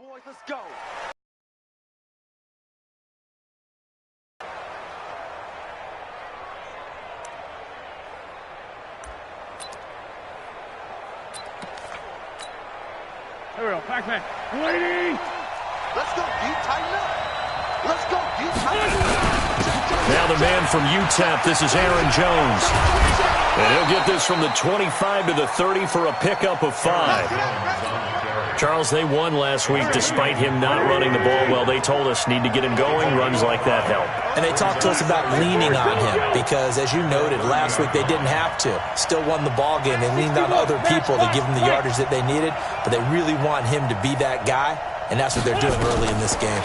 boys, let's go. Here we go, Pac-Man. Waiting. Let's go, D. Tighten up. Let's go, D. Tighten up. Now the man from UTEP, this is Aaron Jones. And he'll get this from the 25 to the 30 for a pickup of 5. Charles, they won last week despite him not running the ball well. They told us need to get him going. Runs like that help. And they talked to us about leaning on him because, as you noted, last week they didn't have to. Still won the ball game. They leaned on other people to give them the yardage that they needed, but they really want him to be that guy, and that's what they're doing early in this game.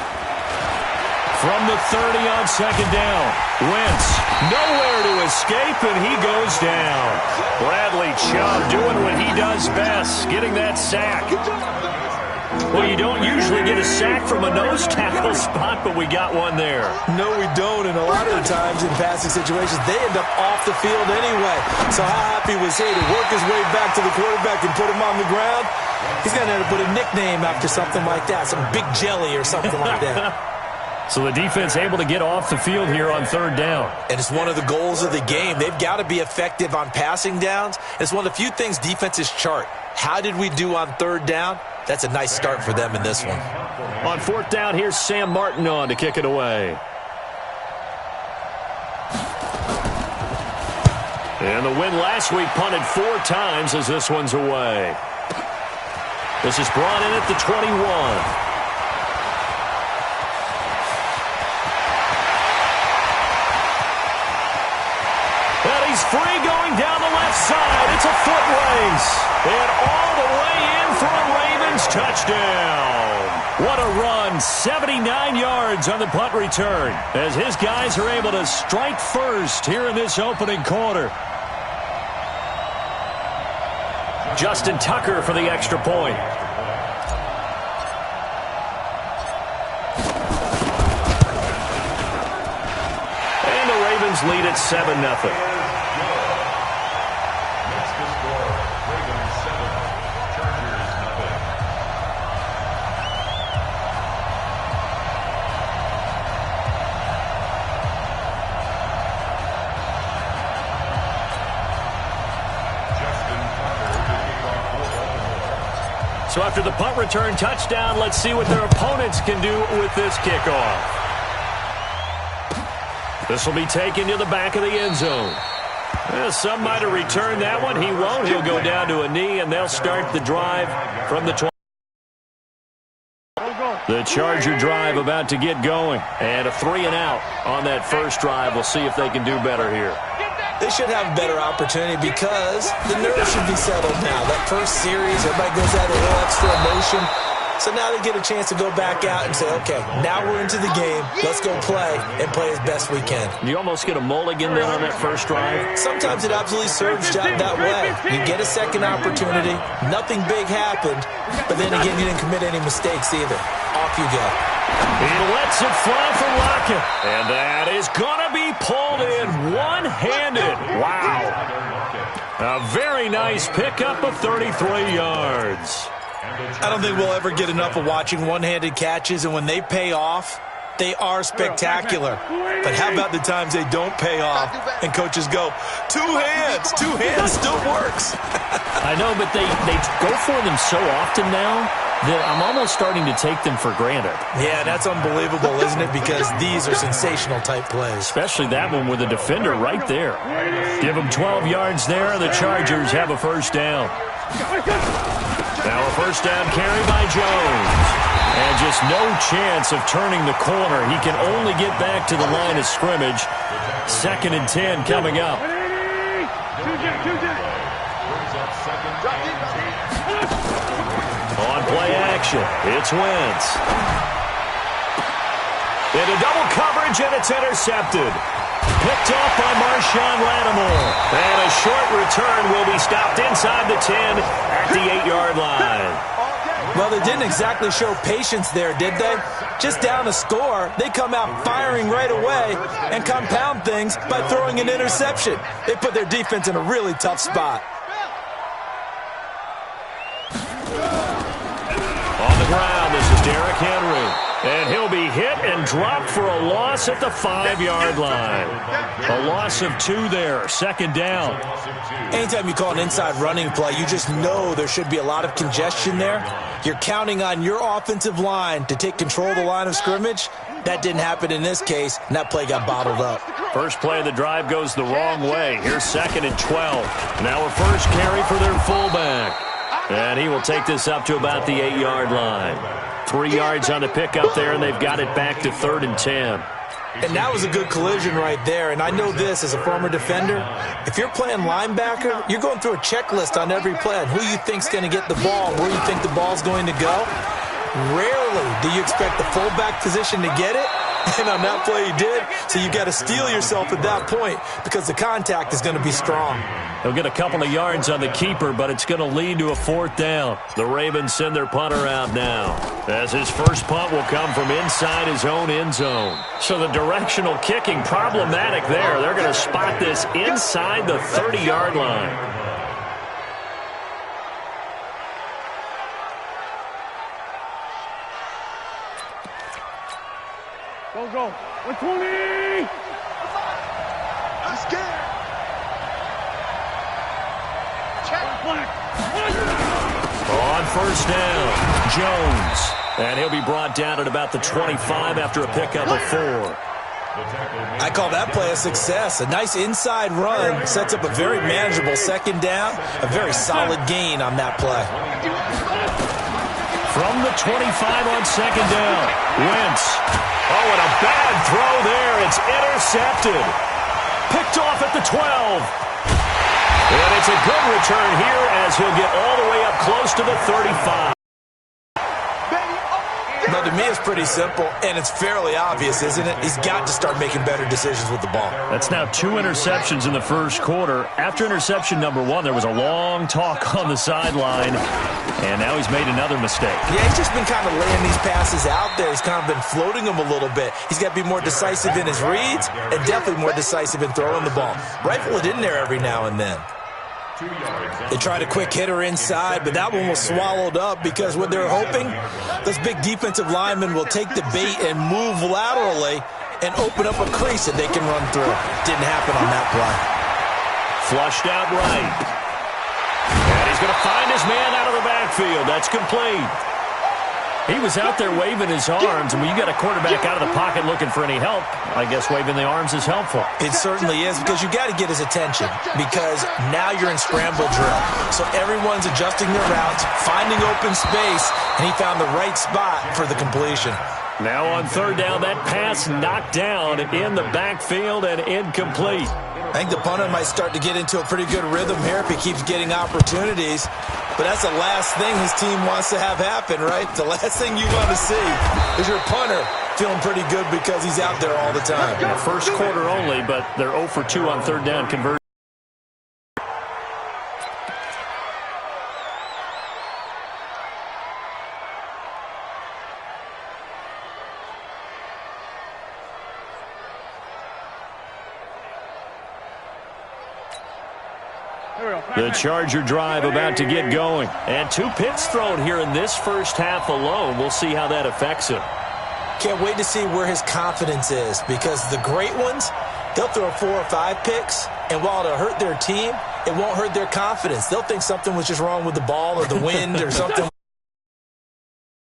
From the 30 on second down, Wentz nowhere to escape, and he goes down. Bradley Chubb doing what he does best, getting that sack. Well, you don't usually get a sack from a nose tackle spot, but we got one there. No, we don't, and a lot of the times in passing situations, they end up off the field anyway. So how happy was he to work his way back to the quarterback and put him on the ground? He's going to end up with a nickname after something like that, some Big Jelly or something like that. So the defense able to get off the field here on third down. And it's one of the goals of the game. They've got to be effective on passing downs. It's one of the few things defenses chart. How did we do on third down? That's a nice start for them in this one. On fourth down, here's Sam Martin on to kick it away. And the win last week punted 4 times as this one's away. This is brought in at the 21. He's free going down the left side. It's a foot race. And all the way in for a Ravens touchdown. What a run. 79 yards on the punt return as his guys are able to strike first here in this opening quarter. Justin Tucker for the extra point. And the Ravens lead at 7-0. So after the punt return touchdown, let's see what their opponents can do with this kickoff. This will be taken to the back of the end zone. Some might have returned that one. He won't. He'll go down to a knee, and they'll start the drive from the 20. The Charger drive about to get going. And a 3-and-out on that first drive. We'll see if they can do better here. They should have a better opportunity because the nerves should be settled now. That first series, everybody goes out a little extra emotion. So now they get a chance to go back out and say, okay, now we're into the game. Let's go play and play as best we can. You almost get a mulligan then on that first drive? Sometimes it absolutely serves that way. You get a second opportunity. Nothing big happened. But then again, you didn't commit any mistakes either. Off you go. He lets it fly from Lockett. And that is going to be pulled in one-handed. Wow. A very nice pickup of 33 yards. I don't think we'll ever get enough of watching one-handed catches, and when they pay off, they are spectacular. But how about the times they don't pay off and coaches go, two hands still works. I know, but they go for them so often now that I'm almost starting to take them for granted. Yeah, that's unbelievable, isn't it? Because these are sensational-type plays. Especially that one with the defender right there. Give them 12 yards there, and the Chargers have a first down. Now a first down carry by Jones. And just no chance of turning the corner. He can only get back to the line of scrimmage. 2nd and 10 coming up. On play action, it's Wentz. Into double coverage, and it's intercepted. Picked off by Marshawn Lattimore. And a short return will be stopped inside the 10 at the 8-yard line. Well, they didn't exactly show patience there, did they? Just down a score, they come out firing right away and compound things by throwing an interception. They put their defense in a really tough spot. On the ground, this is Derek Henry. And he'll be hit and dropped for a loss at the 5-yard line. A loss of 2 there, second down. Anytime you call an inside running play, you just know there should be a lot of congestion there. You're counting on your offensive line to take control of the line of scrimmage. That didn't happen in this case, and that play got bottled up. First play of the drive goes the wrong way. Here's 2nd and 12. Now a first carry for their fullback. And he will take this up to about the 8-yard line. 3 yards on the pickup there, and they've got it back to 3rd and 10. And that was a good collision right there. And I know this as a former defender. If you're playing linebacker, you're going through a checklist on every play on who you think's going to get the ball, where you think the ball's going to go. Rarely do you expect the fullback position to get it. And on that play he did. So you got to steel yourself at that point because the contact is going to be strong. He'll get a couple of yards on the keeper, but it's going to lead to a 4th down. The Ravens send their punter out now, as his first punt will come from inside his own end zone. So the directional kicking problematic there. They're going to spot this inside the 30-yard line. Go. 120! I'm scared. Check. On first down, Jones. And he'll be brought down at about the 25 after a pickup of 4. I call that play a success. A nice inside run sets up a very manageable 2nd down. A very solid gain on that play. From the 25 on 2nd down, Wentz. Oh, and a bad throw there. It's intercepted. Picked off at the 12. And it's a good return here as he'll get all the way up close to the 35. But to me, it's pretty simple, and it's fairly obvious, isn't it? He's got to start making better decisions with the ball. That's now 2 interceptions in the first quarter. After interception number 1, there was a long talk on the sideline, and now he's made another mistake. Yeah, he's just been kind of laying these passes out there. He's kind of been floating them a little bit. He's got to be more decisive in his reads and definitely more decisive in throwing the ball. Rifle it in there every now and then. They tried a quick hitter inside, but that one was swallowed up because what they're hoping, this big defensive lineman will take the bait and move laterally and open up a crease that they can run through. Didn't happen on that play. Flushed out right. And he's going to find his man out of the backfield. That's complete. He was out there waving his arms, and when you got a quarterback out of the pocket looking for any help, I guess waving the arms is helpful. It certainly is, because you got to get his attention, because now you're in scramble drill. So everyone's adjusting their routes, finding open space, and he found the right spot for the completion. Now on 3rd down, that pass knocked down in the backfield and incomplete. I think the punter might start to get into a pretty good rhythm here if he keeps getting opportunities. But that's the last thing his team wants to have happen, right? The last thing you want to see is your punter feeling pretty good because he's out there all the time. Yeah, first quarter only, but they're 0 for 2 on 3rd down conversion. The Charger drive about to get going. And 2 picks thrown here in this first half alone. We'll see how that affects him. Can't wait to see where his confidence is, because the great ones, they'll throw 4 or 5 picks, and while it'll hurt their team, it won't hurt their confidence. They'll think something was just wrong with the ball or the wind or something.